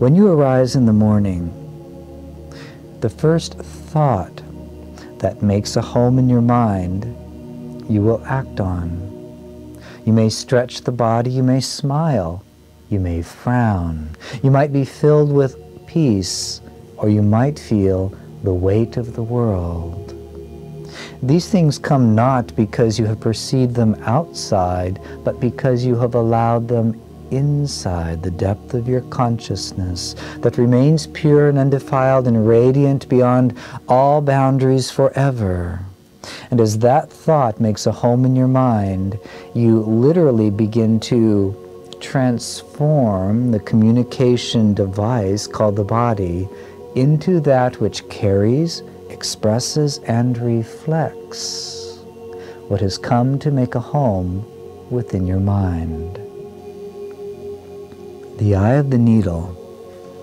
When you arise in the morning, the first thought that makes a home in your mind, you will act on. You may stretch the body, you may smile, you may frown. You might be filled with peace, or you might feel the weight of the world. These things come not because you have perceived them outside, but because you have allowed them inside the depth of your consciousness that remains pure and undefiled and radiant beyond all boundaries forever. And as that thought makes a home in your mind, you literally begin to transform the communication device called the body into that which carries, expresses, and reflects what has come to make a home within your mind. The eye of the needle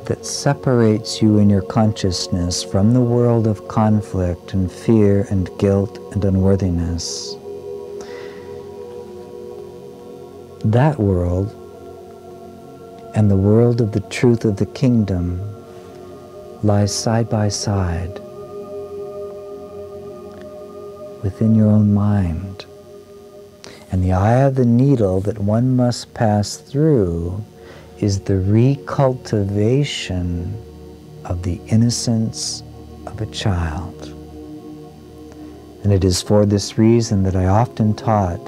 that separates you in your consciousness from the world of conflict and fear and guilt and unworthiness. That world and the world of the truth of the kingdom lies side by side within your own mind. And the eye of the needle that one must pass through is the recultivation of the innocence of a child. And it is for this reason that I often taught,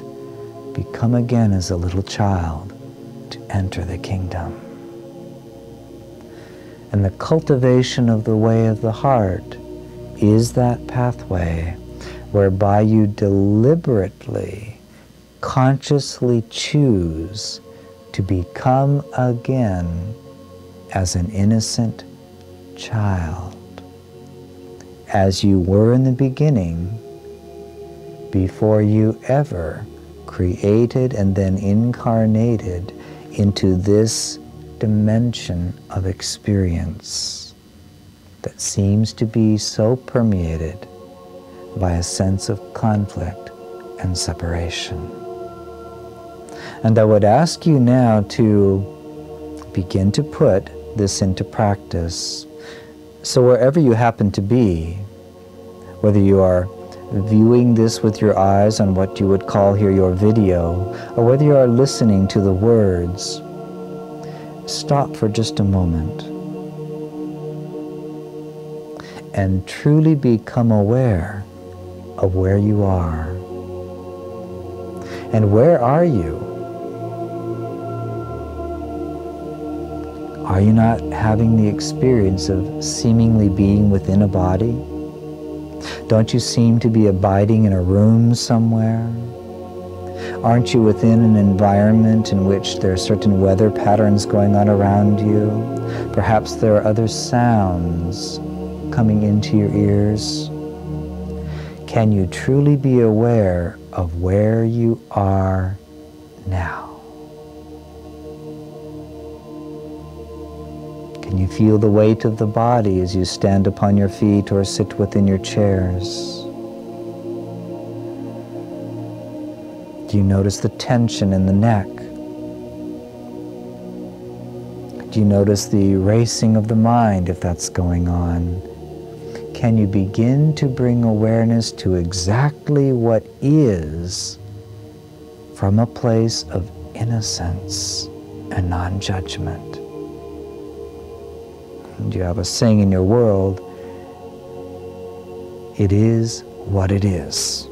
become again as a little child to enter the kingdom. And the cultivation of the way of the heart is that pathway whereby you deliberately, consciously choose to become again as an innocent child, as you were in the beginning, before you ever created and then incarnated into this dimension of experience that seems to be so permeated by a sense of conflict and separation. And I would ask you now to begin to put this into practice. So wherever you happen to be, whether you are viewing this with your eyes on what you would call here your video, or whether you are listening to the words, stop for just a moment and truly become aware of where you are. And where are you? Are you not having the experience of seemingly being within a body? Don't you seem to be abiding in a room somewhere? Aren't you within an environment in which there are certain weather patterns going on around you? Perhaps there are other sounds coming into your ears. Can you truly be aware of where you are now? Can you feel the weight of the body as you stand upon your feet or sit within your chairs? Do you notice the tension in the neck? Do you notice the racing of the mind if that's going on? Can you begin to bring awareness to exactly what is from a place of innocence and non-judgment? And you have a saying in your world, it is what it is.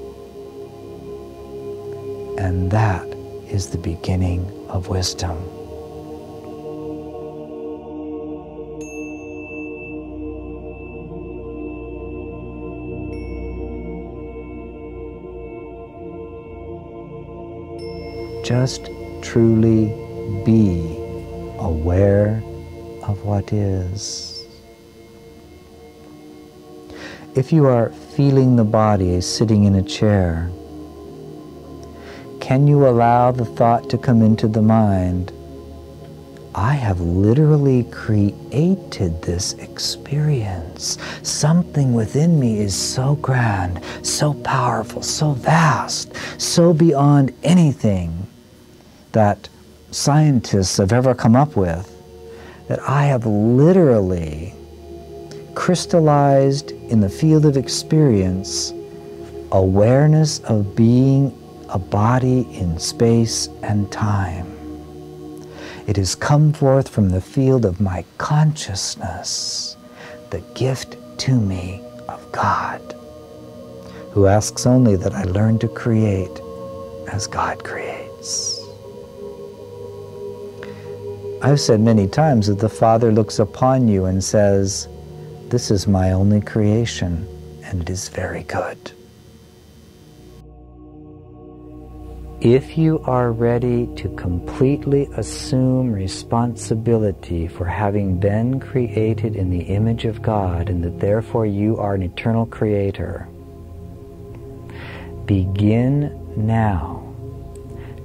And that is the beginning of wisdom. Just truly be aware of what is. If you are feeling the body sitting in a chair, can you allow the thought to come into the mind, I have literally created this experience. Something within me is so grand, so powerful, so vast, so beyond anything that scientists have ever come up with, that I have literally crystallized in the field of experience awareness of being a body in space and time. It has come forth from the field of my consciousness, the gift to me of God, who asks only that I learn to create as God creates. I've said many times that the Father looks upon you and says, "This is my only creation, and it is very good." If you are ready to completely assume responsibility for having been created in the image of God, and that therefore you are an eternal creator, begin now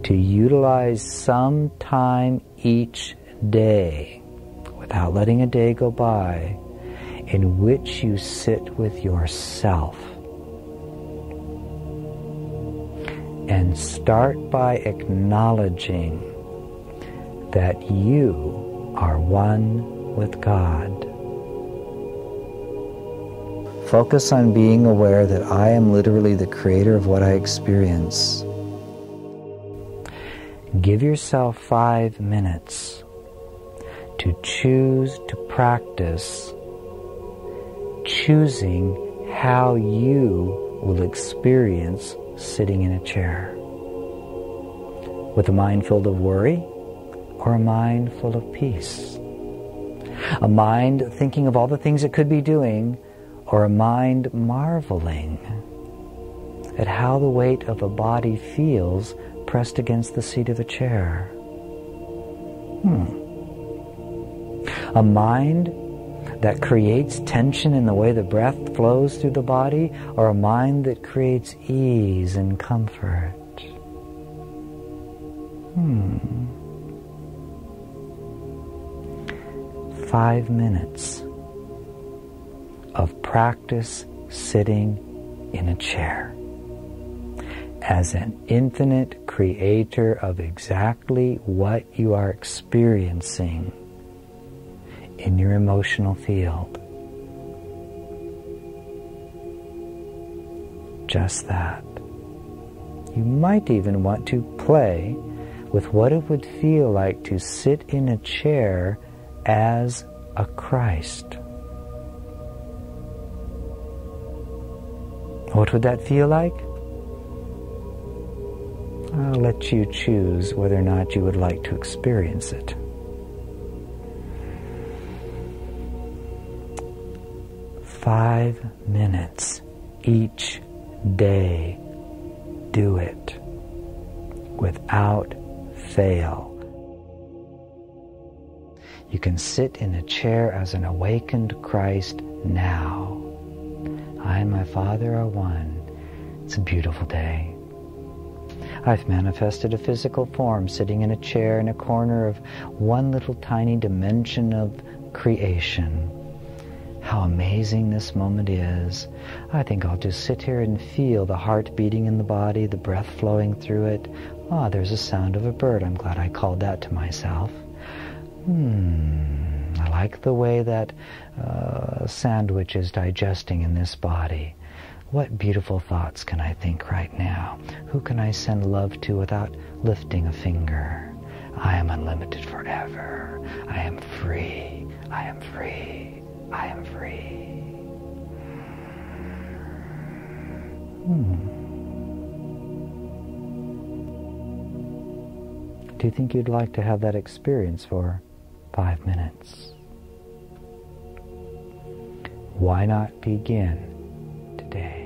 to utilize some time each day, without letting a day go by, in which you sit with yourself. And start by acknowledging that you are one with God. Focus on being aware that I am literally the creator of what I experience. Give yourself 5 minutes to choose to practice choosing how you will experience sitting in a chair. With a mind filled of worry or a mind full of peace? A mind thinking of all the things it could be doing, or a mind marveling at how the weight of a body feels pressed against the seat of a chair? A mind that creates tension in the way the breath flows through the body, or a mind that creates ease and comfort? 5 minutes of practice sitting in a chair as an infinite creator of exactly what you are experiencing in your emotional field. Just that. You might even want to play with what it would feel like to sit in a chair as a Christ. What would that feel like? I'll let you choose whether or not you would like to experience it. 5 minutes each day. Do it without fail. You can sit in a chair as an awakened Christ now. I and my Father are one. It's a beautiful day. I've manifested a physical form sitting in a chair in a corner of one little tiny dimension of creation. How amazing this moment is. I think I'll just sit here and feel the heart beating in the body, the breath flowing through it. Ah, there's a sound of a bird. I'm glad I called that to myself. I like the way that sandwich is digesting in this body. What beautiful thoughts can I think right now? Who can I send love to without lifting a finger? I am unlimited forever. I am free. I am free. I am free. Do you think you'd like to have that experience for 5 minutes? Why not begin today?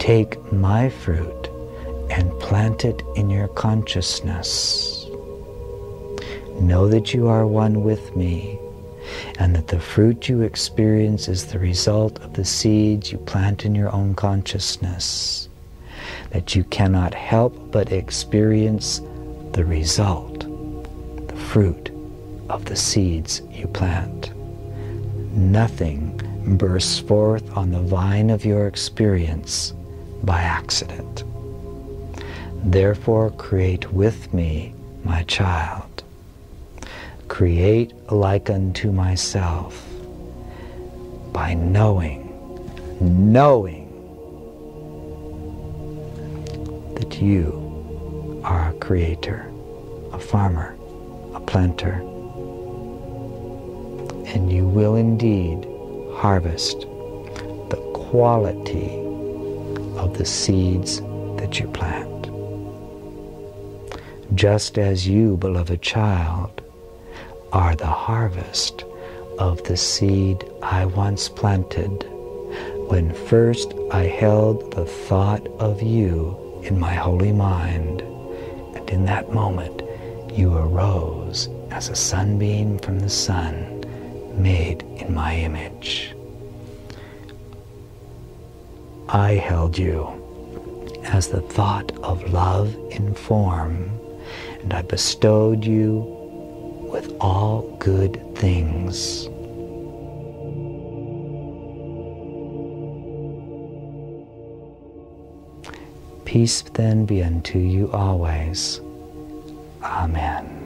Take my fruit and plant it in your consciousness. Know that you are one with me, and that the fruit you experience is the result of the seeds you plant in your own consciousness. That you cannot help but experience the result, the fruit of the seeds you plant. Nothing bursts forth on the vine of your experience by accident. Therefore, create with me, my child. Create like unto myself by knowing that you are a creator, a farmer, a planter, and you will indeed harvest the quality of the seeds that you plant. Just as you, beloved child, are the harvest of the seed I once planted when first I held the thought of you in my holy mind, and in that moment you arose as a sunbeam from the sun, made in my image. I held you as the thought of love in form, and I bestowed you with all good things. Peace then be unto you always. Amen.